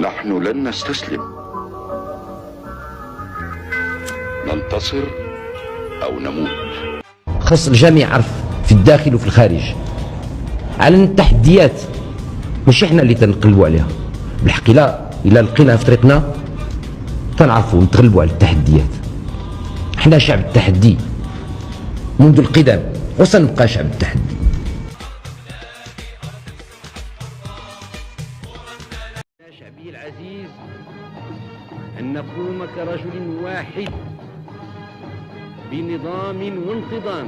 نحن لن نستسلم، ننتصر أو نموت. خص الجميع يعرف في الداخل وفي الخارج على التحديات ماشي احنا اللي تنقلبوا عليها، بالحق إلا لقيناها في طريقنا تنعرفوا نتغلبوا على التحديات. احنا شعب التحدي منذ القدم وسنبقى شعب التحدي. شعبي العزيز، أن نقوم كرجل واحد بنظام وانتظام